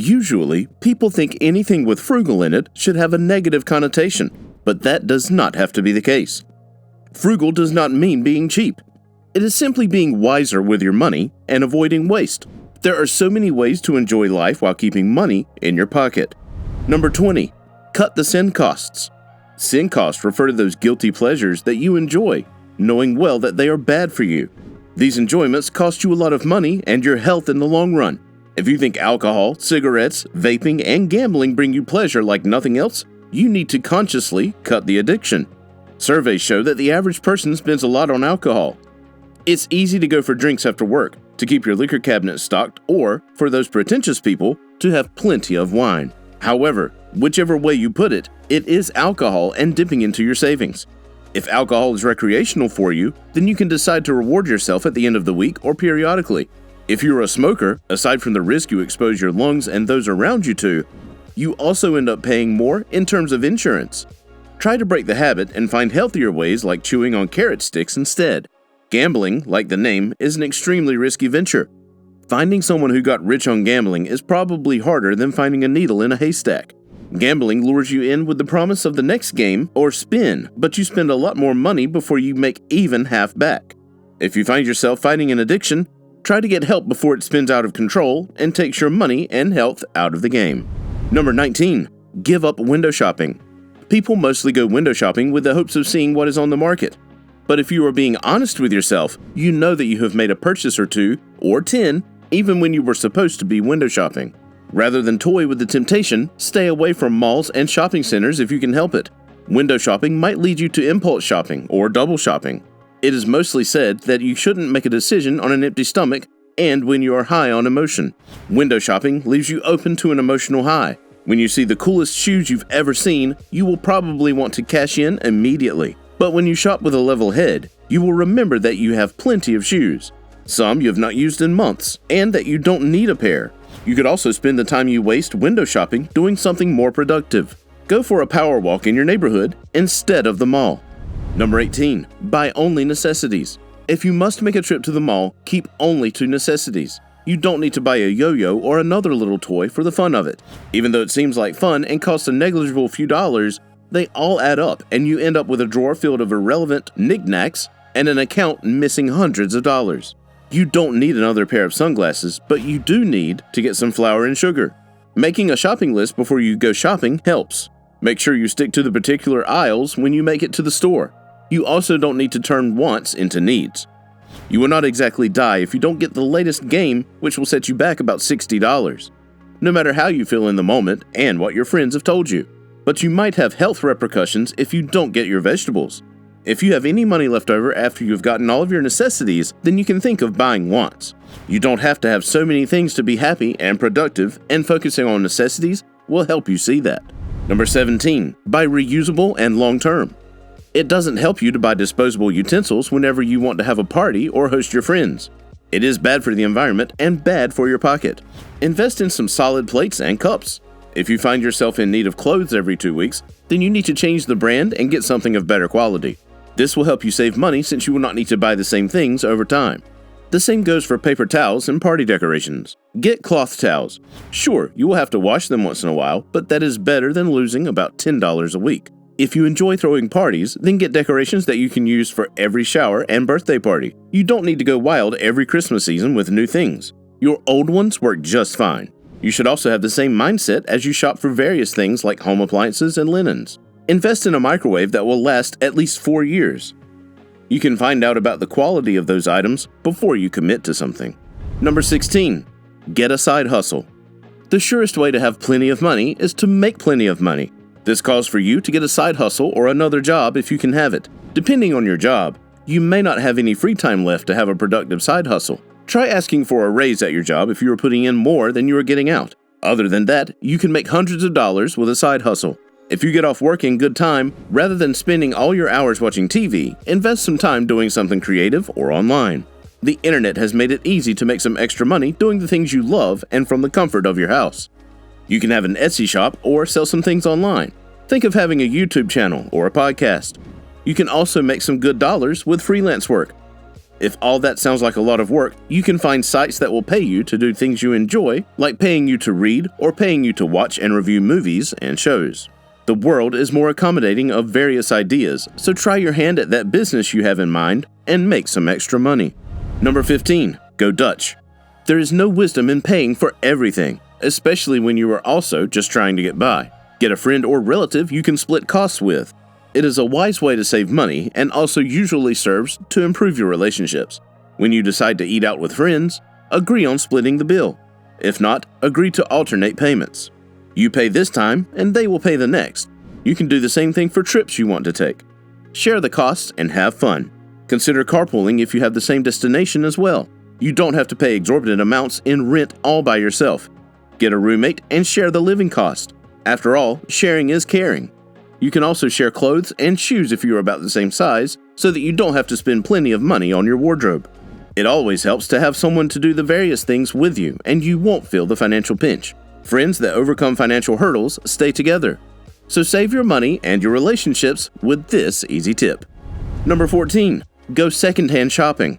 Usually, people think anything with frugal in it should have a negative connotation, but that does not have to be the case. Frugal does not mean being cheap. It is simply being wiser with your money and avoiding waste. There are so many ways to enjoy life while keeping money in your pocket. Number 20. Cut the sin costs. Sin costs refer to those guilty pleasures that you enjoy, knowing well that they are bad for you. These enjoyments cost you a lot of money and your health in the long run. If you think alcohol, cigarettes, vaping, and gambling bring you pleasure like nothing else, you need to consciously cut the addiction. Surveys show that the average person spends a lot on alcohol. It's easy to go for drinks after work, to keep your liquor cabinet stocked, or, for those pretentious people, to have plenty of wine. However, whichever way you put it, it is alcohol and dipping into your savings. If alcohol is recreational for you, then you can decide to reward yourself at the end of the week or periodically. If you're a smoker, aside from the risk you expose your lungs and those around you to, you also end up paying more in terms of insurance. Try to break the habit and find healthier ways like chewing on carrot sticks instead. Gambling, like the name, is an extremely risky venture. Finding someone who got rich on gambling is probably harder than finding a needle in a haystack. Gambling lures you in with the promise of the next game or spin, but you spend a lot more money before you make even half back. If you find yourself fighting an addiction, try to get help before it spins out of control and takes your money and health out of the game. Number 19. Give up window shopping. People mostly go window shopping with the hopes of seeing what is on the market. But if you are being honest with yourself, you know that you have made a purchase or 2 or 10 even when you were supposed to be window shopping. Rather than toy with the temptation, stay away from malls and shopping centers if you can help it. Window shopping might lead you to impulse shopping or double shopping. It is mostly said that you shouldn't make a decision on an empty stomach and when you are high on emotion. Window shopping leaves you open to an emotional high. When you see the coolest shoes you've ever seen, you will probably want to cash in immediately. But when you shop with a level head, you will remember that you have plenty of shoes, some you have not used in months, and that you don't need a pair. You could also spend the time you waste window shopping doing something more productive. Go for a power walk in your neighborhood instead of the mall. Number 18. Buy only necessities. If you must make a trip to the mall, keep only to necessities. You don't need to buy a yo-yo or another little toy for the fun of it. Even though it seems like fun and costs a negligible few dollars, they all add up and you end up with a drawer filled of irrelevant knickknacks and an account missing hundreds of dollars. You don't need another pair of sunglasses, but you do need to get some flour and sugar. Making a shopping list before you go shopping helps. Make sure you stick to the particular aisles when you make it to the store. You also don't need to turn wants into needs. You will not exactly die if you don't get the latest game, which will set you back about $60. No matter how you feel in the moment and what your friends have told you. But you might have health repercussions if you don't get your vegetables. If you have any money left over after you've gotten all of your necessities, then you can think of buying wants. You don't have to have so many things to be happy and productive, and focusing on necessities will help you see that. Number 17. Buy reusable and long-term. It doesn't help you to buy disposable utensils whenever you want to have a party or host your friends. It is bad for the environment and bad for your pocket. Invest in some solid plates and cups. If you find yourself in need of clothes every 2 weeks, then you need to change the brand and get something of better quality. This will help you save money since you will not need to buy the same things over time. The same goes for paper towels and party decorations. Get cloth towels. Sure, you will have to wash them once in a while, but that is better than losing about $10 a week. If you enjoy throwing parties, then get decorations that you can use for every shower and birthday party. You don't need to go wild every Christmas season with new things. Your old ones work just fine. You should also have the same mindset as you shop for various things like home appliances and linens. Invest in a microwave that will last at least 4 years. You can find out about the quality of those items before you commit to something. Number 16. Get a side hustle. The surest way to have plenty of money is to make plenty of money. This calls for you to get a side hustle or another job if you can have it. Depending on your job, you may not have any free time left to have a productive side hustle. Try asking for a raise at your job if you are putting in more than you are getting out. Other than that, you can make hundreds of dollars with a side hustle. If you get off work in good time, rather than spending all your hours watching TV, invest some time doing something creative or online. The internet has made it easy to make some extra money doing the things you love and from the comfort of your house. You can have an Etsy shop or sell some things online. Think of having a YouTube channel or a podcast. You can also make some good dollars with freelance work. If all that sounds like a lot of work, you can find sites that will pay you to do things you enjoy, like paying you to read or paying you to watch and review movies and shows. The world is more accommodating of various ideas, so try your hand at that business you have in mind and make some extra money. Number 15. Go Dutch. There is no wisdom in paying for everything, especially when you are also just trying to get by. Get a friend or relative you can split costs with. It is a wise way to save money and also usually serves to improve your relationships. When you decide to eat out with friends, agree on splitting the bill. If not, agree to alternate payments. You pay this time and they will pay the next. You can do the same thing for trips you want to take. Share the costs and have fun. Consider carpooling if you have the same destination as well. You don't have to pay exorbitant amounts in rent all by yourself. Get a roommate and share the living cost. After all, sharing is caring. You can also share clothes and shoes if you are about the same size, so that you don't have to spend plenty of money on your wardrobe. It always helps to have someone to do the various things with you, and you won't feel the financial pinch. Friends that overcome financial hurdles stay together. So save your money and your relationships with this easy tip. Number 14. Go secondhand shopping.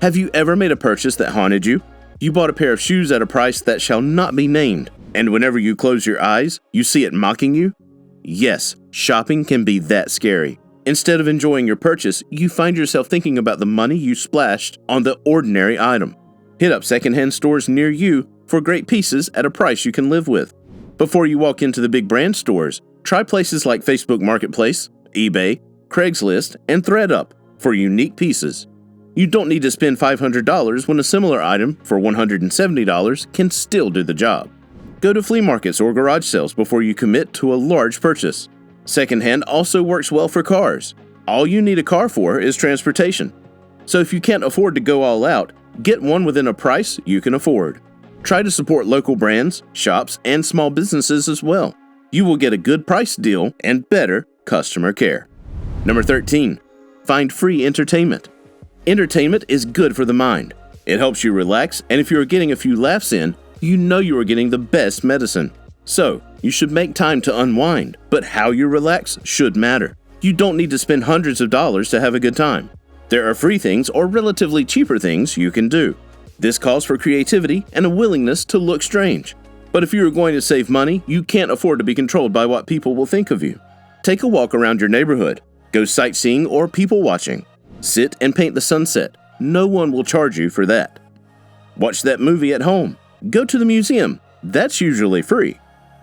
Have you ever made a purchase that haunted you? You bought a pair of shoes at a price that shall not be named, and whenever you close your eyes, you see it mocking you? Yes, shopping can be that scary. Instead of enjoying your purchase, you find yourself thinking about the money you splashed on the ordinary item. Hit up secondhand stores near you for great pieces at a price you can live with. Before you walk into the big brand stores, try places like Facebook Marketplace, eBay, Craigslist, and ThreadUp for unique pieces. You don't need to spend $500 when a similar item for $170 can still do the job. Go to flea markets or garage sales before you commit to a large purchase. Secondhand also works well for cars. All you need a car for is transportation. So if you can't afford to go all out, get one within a price you can afford. Try to support local brands, shops, and small businesses as well. You will get a good price deal and better customer care. Number 13. Find free entertainment. Entertainment is good for the mind. It helps you relax, and if you are getting a few laughs in, you know you are getting the best medicine. So, you should make time to unwind, but how you relax should matter. You don't need to spend hundreds of dollars to have a good time. There are free things or relatively cheaper things you can do. This calls for creativity and a willingness to look strange. But if you are going to save money, you can't afford to be controlled by what people will think of you. Take a walk around your neighborhood. Go sightseeing or people watching. Sit and paint the sunset. No one will charge you for that. Watch that movie at home. Go to the museum. That's usually free.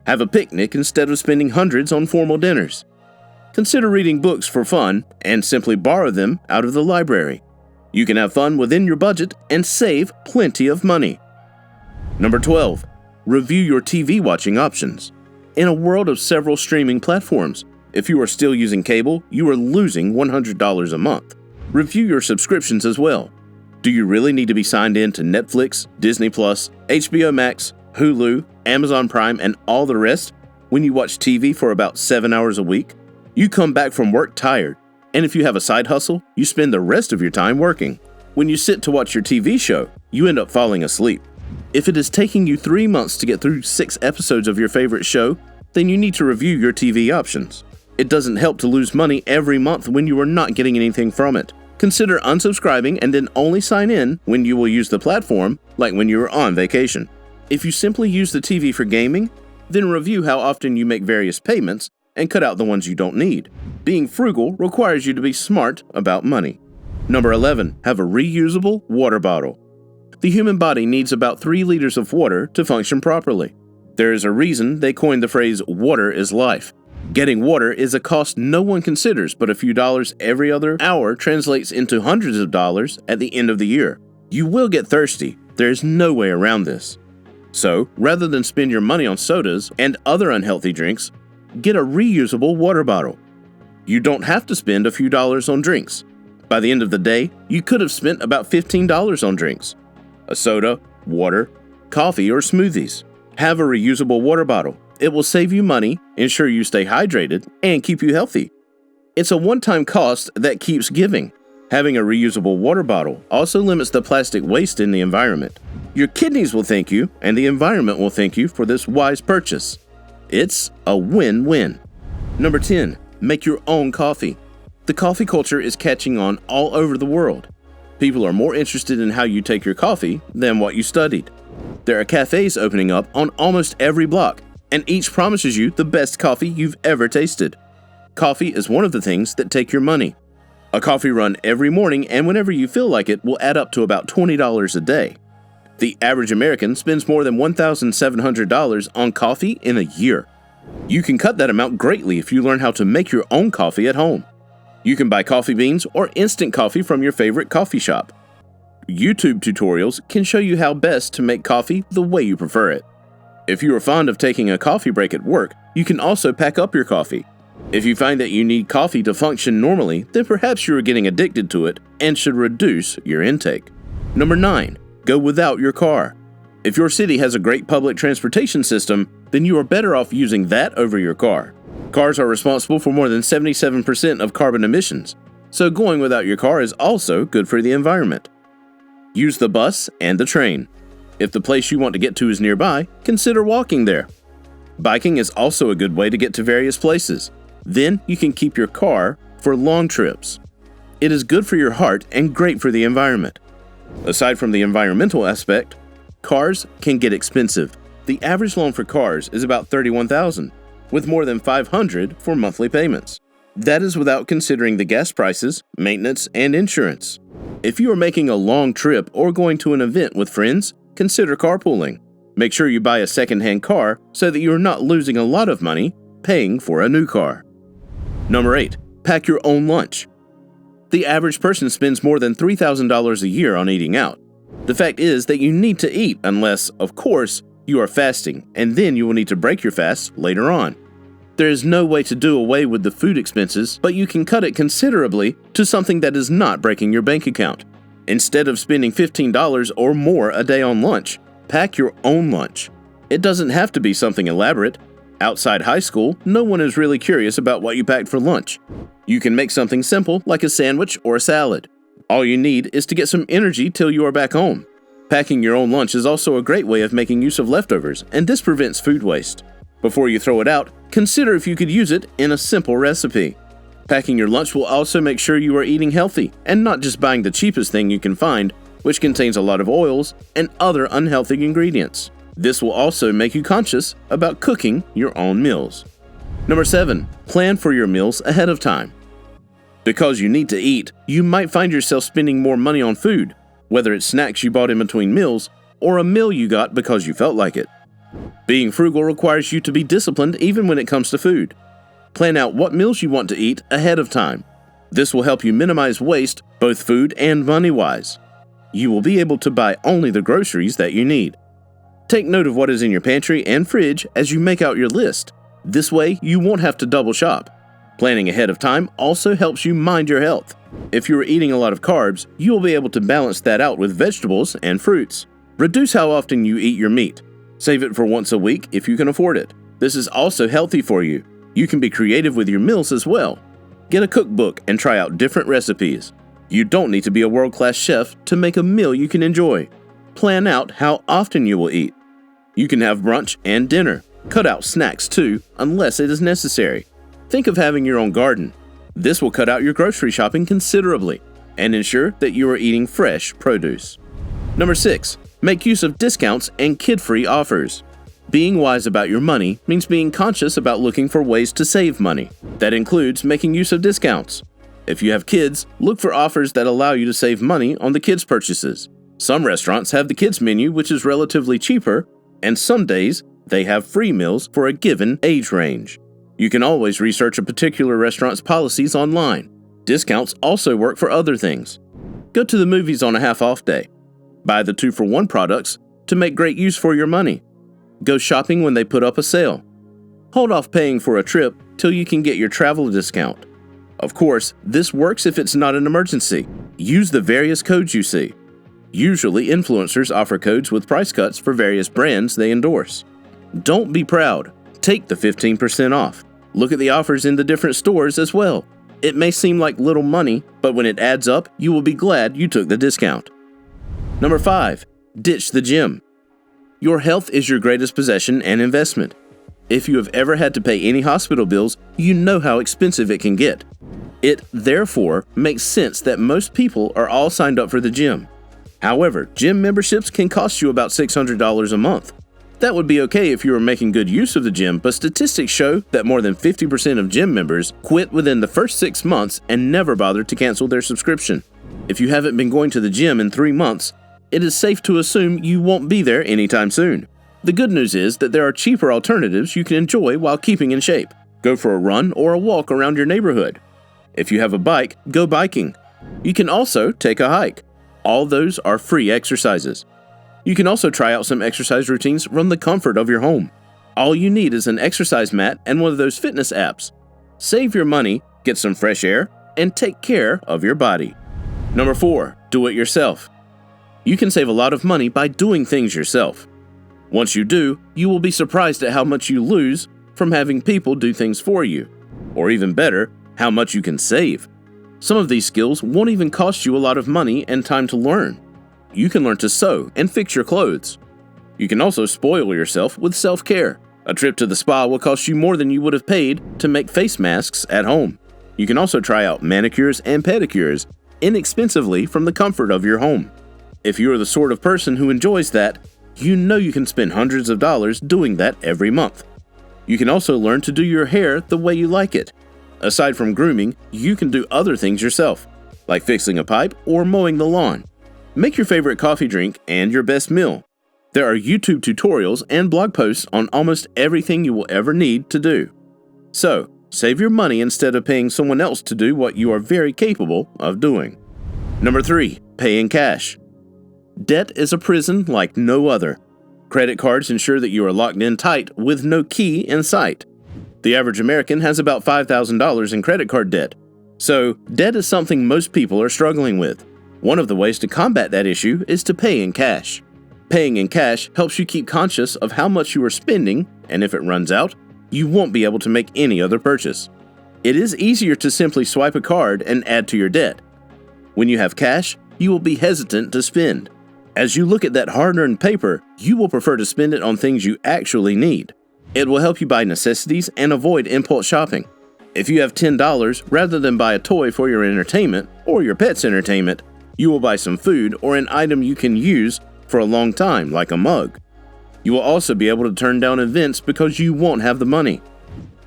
Have a picnic instead of spending hundreds on formal dinners. Consider reading books for fun and simply borrow them out of the library. You can have fun within your budget and save plenty of money. Number 12. Review your TV watching options. In a world of several streaming platforms, if you are still using cable, you are losing $100 a month. Review your subscriptions as well. Do you really need to be signed in to Netflix, Disney+, HBO Max, Hulu, Amazon Prime, and all the rest when you watch TV for about 7 hours a week? You come back from work tired, and if you have a side hustle, you spend the rest of your time working. When you sit to watch your TV show, you end up falling asleep. If it is taking you 3 months to get through 6 episodes of your favorite show, then you need to review your TV options. It doesn't help to lose money every month when you are not getting anything from it. Consider unsubscribing and then only sign in when you will use the platform, like when you are on vacation. If you simply use the TV for gaming, then review how often you make various payments and cut out the ones you don't need. Being frugal requires you to be smart about money. Number 11. Have a reusable water bottle. The human body needs about 3 liters of water to function properly. There is a reason they coined the phrase "water is life." Getting water is a cost no one considers, but a few dollars every other hour translates into hundreds of dollars at the end of the year. You will get thirsty. There is no way around this. So, rather than spend your money on sodas and other unhealthy drinks, get a reusable water bottle. You don't have to spend a few dollars on drinks. By the end of the day, you could have spent about $15 on drinks. A soda, water, coffee, or smoothies. Have a reusable water bottle. It will save you money, ensure you stay hydrated, and keep you healthy. It's a one-time cost that keeps giving. Having a reusable water bottle also limits the plastic waste in the environment. Your kidneys will thank you, and the environment will thank you for this wise purchase. It's a win-win. Number 10. Make your own coffee. The coffee culture is catching on all over the world. People are more interested in how you take your coffee than what you studied. There are cafes opening up on almost every block, and each promises you the best coffee you've ever tasted. Coffee is one of the things that take your money. A coffee run every morning and whenever you feel like it will add up to about $20 a day. The average American spends more than $1,700 on coffee in a year. You can cut that amount greatly if you learn how to make your own coffee at home. You can buy coffee beans or instant coffee from your favorite coffee shop. YouTube tutorials can show you how best to make coffee the way you prefer it. If you are fond of taking a coffee break at work, you can also pack up your coffee. If you find that you need coffee to function normally, then perhaps you are getting addicted to it and should reduce your intake. Number 9. Go without your car. If your city has a great public transportation system, then you are better off using that over your car. Cars are responsible for more than 77% of carbon emissions, so going without your car is also good for the environment. Use the bus and the train. If the place you want to get to is nearby, consider walking there. Biking is also a good way to get to various places. Then you can keep your car for long trips. It is good for your heart and great for the environment. Aside from the environmental aspect, cars can get expensive. The average loan for cars is about $31,000, with more than $500 for monthly payments. That is without considering the gas prices, maintenance, and insurance. If you are making a long trip or going to an event with friends, consider carpooling. Make sure you buy a second-hand car so that you are not losing a lot of money paying for a new car. Number 8. Pack your own lunch. The average person spends more than $3,000 a year on eating out. The fact is that you need to eat unless, of course, you are fasting, and then you will need to break your fast later on. There is no way to do away with the food expenses, but you can cut it considerably to something that is not breaking your bank account. Instead of spending $15 or more a day on lunch, pack your own lunch. It doesn't have to be something elaborate. Outside high school, no one is really curious about what you packed for lunch. You can make something simple like a sandwich or a salad. All you need is to get some energy till you are back home. Packing your own lunch is also a great way of making use of leftovers, and this prevents food waste. Before you throw it out, consider if you could use it in a simple recipe. Packing your lunch will also make sure you are eating healthy and not just buying the cheapest thing you can find, which contains a lot of oils and other unhealthy ingredients. This will also make you conscious about cooking your own meals. Number 7. Plan for your meals ahead of time. Because you need to eat, you might find yourself spending more money on food, whether it's snacks you bought in between meals or a meal you got because you felt like it. Being frugal requires you to be disciplined even when it comes to food. Plan out what meals you want to eat ahead of time. This will help you minimize waste, both food and money-wise. You will be able to buy only the groceries that you need. Take note of what is in your pantry and fridge as you make out your list. This way, you won't have to double shop. Planning ahead of time also helps you mind your health. If you are eating a lot of carbs, you will be able to balance that out with vegetables and fruits. Reduce how often you eat your meat. Save it for once a week if you can afford it. This is also healthy for you. You can be creative with your meals as well. Get a cookbook and try out different recipes. You don't need to be a world-class chef to make a meal you can enjoy. Plan out how often you will eat. You can have brunch and dinner. Cut out snacks too, unless it is necessary. Think of having your own garden. This will cut out your grocery shopping considerably and ensure that you are eating fresh produce. Number 6. Make use of discounts and KidFree offers. Being wise about your money means being conscious about looking for ways to save money. That includes making use of discounts. If you have kids, look for offers that allow you to save money on the kids' purchases. Some restaurants have the kids menu, which is relatively cheaper, and some days they have free meals for a given age range. You can always research a particular restaurant's policies online. Discounts also work for other things. Go to the movies on a half-off day. Buy the 2-for-1 products to make great use for your money. Go shopping when they put up a sale. Hold off paying for a trip till you can get your travel discount. Of course, this works if it's not an emergency. Use the various codes you see. Usually, influencers offer codes with price cuts for various brands they endorse. Don't be proud. Take the 15% off. Look at the offers in the different stores as well. It may seem like little money, but when it adds up, you will be glad you took the discount. Number 5. Ditch the gym. Your health is your greatest possession and investment. If you have ever had to pay any hospital bills, you know how expensive it can get. It, therefore, makes sense that most people are all signed up for the gym. However, gym memberships can cost you about $600 a month. That would be okay if you were making good use of the gym, but statistics show that more than 50% of gym members quit within the first 6 months and never bother to cancel their subscription. If you haven't been going to the gym in 3 months, it is safe to assume you won't be there anytime soon. The good news is that there are cheaper alternatives you can enjoy while keeping in shape. Go for a run or a walk around your neighborhood. If you have a bike, go biking. You can also take a hike. All those are free exercises. You can also try out some exercise routines from the comfort of your home. All you need is an exercise mat and one of those fitness apps. Save your money, get some fresh air, and take care of your body. Number 4, do it yourself. You can save a lot of money by doing things yourself. Once you do, you will be surprised at how much you lose from having people do things for you. Or even better, how much you can save. Some of these skills won't even cost you a lot of money and time to learn. You can learn to sew and fix your clothes. You can also spoil yourself with self-care. A trip to the spa will cost you more than you would have paid to make face masks at home. You can also try out manicures and pedicures inexpensively from the comfort of your home. If you are the sort of person who enjoys that, you know you can spend hundreds of dollars doing that every month. You can also learn to do your hair the way you like it. Aside from grooming, you can do other things yourself, like fixing a pipe or mowing the lawn. Make your favorite coffee drink and your best meal. There are YouTube tutorials and blog posts on almost everything you will ever need to do. So, save your money instead of paying someone else to do what you are very capable of doing. Number 3, pay in cash. Debt is a prison like no other. Credit cards ensure that you are locked in tight with no key in sight. The average American has about $5,000 in credit card debt. So, debt is something most people are struggling with. One of the ways to combat that issue is to pay in cash. Paying in cash helps you keep conscious of how much you are spending, and if it runs out, you won't be able to make any other purchase. It is easier to simply swipe a card and add to your debt. When you have cash, you will be hesitant to spend. As you look at that hard-earned paper, you will prefer to spend it on things you actually need. It will help you buy necessities and avoid impulse shopping. If you have $10, rather than buy a toy for your entertainment or your pet's entertainment, you will buy some food or an item you can use for a long time, like a mug. You will also be able to turn down events because you won't have the money.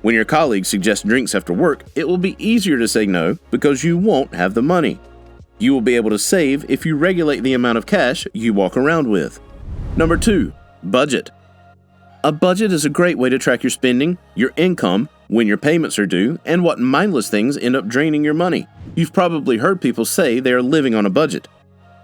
When your colleagues suggest drinks after work, it will be easier to say no because you won't have the money. You will be able to save if you regulate the amount of cash you walk around with. Number 2, budget. A budget is a great way to track your spending, your income, when your payments are due, and what mindless things end up draining your money. You've probably heard people say they are living on a budget.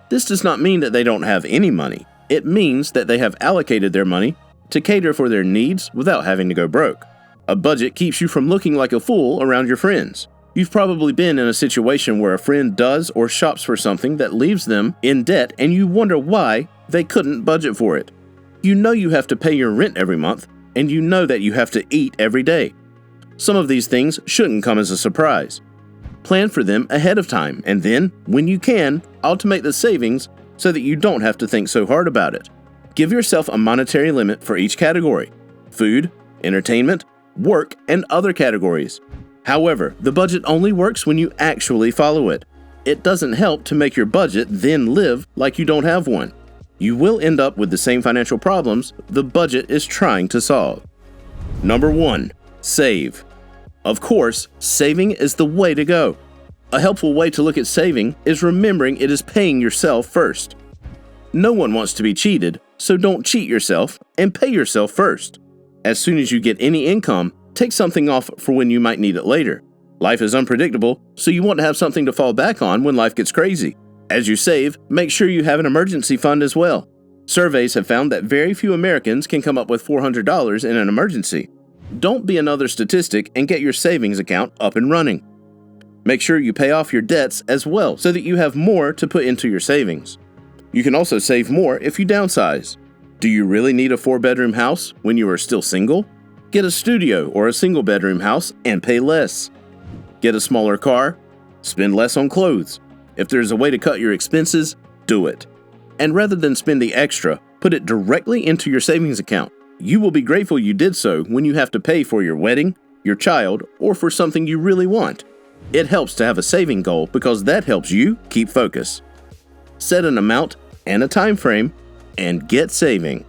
This does not mean that they don't have any money. It means that they have allocated their money to cater for their needs without having to go broke. A budget keeps you from looking like a fool around your friends. You've probably been in a situation where a friend does or shops for something that leaves them in debt and you wonder why they couldn't budget for it. You know you have to pay your rent every month, and you know that you have to eat every day. Some of these things shouldn't come as a surprise. Plan for them ahead of time, and then, when you can, automate the savings so that you don't have to think so hard about it. Give yourself a monetary limit for each category: food, entertainment, work, and other categories. However, the budget only works when you actually follow it. It doesn't help to make your budget then live like you don't have one. You will end up with the same financial problems the budget is trying to solve. Number 1, save. Of course, saving is the way to go. A helpful way to look at saving is remembering it is paying yourself first. No one wants to be cheated, so don't cheat yourself and pay yourself first. As soon as you get any income, take something off for when you might need it later. Life is unpredictable, so you want to have something to fall back on when life gets crazy. As you save, make sure you have an emergency fund as well. Surveys have found that very few Americans can come up with $400 in an emergency. Don't be another statistic and get your savings account up and running. Make sure you pay off your debts as well so that you have more to put into your savings. You can also save more if you downsize. Do you really need a 4-bedroom house when you are still single? Get a studio or a single-bedroom house and pay less. Get a smaller car, spend less on clothes. If there's a way to cut your expenses, do it. And rather than spend the extra, put it directly into your savings account. You will be grateful you did so when you have to pay for your wedding, your child, or for something you really want. It helps to have a saving goal because that helps you keep focus. Set an amount and a time frame and get saving.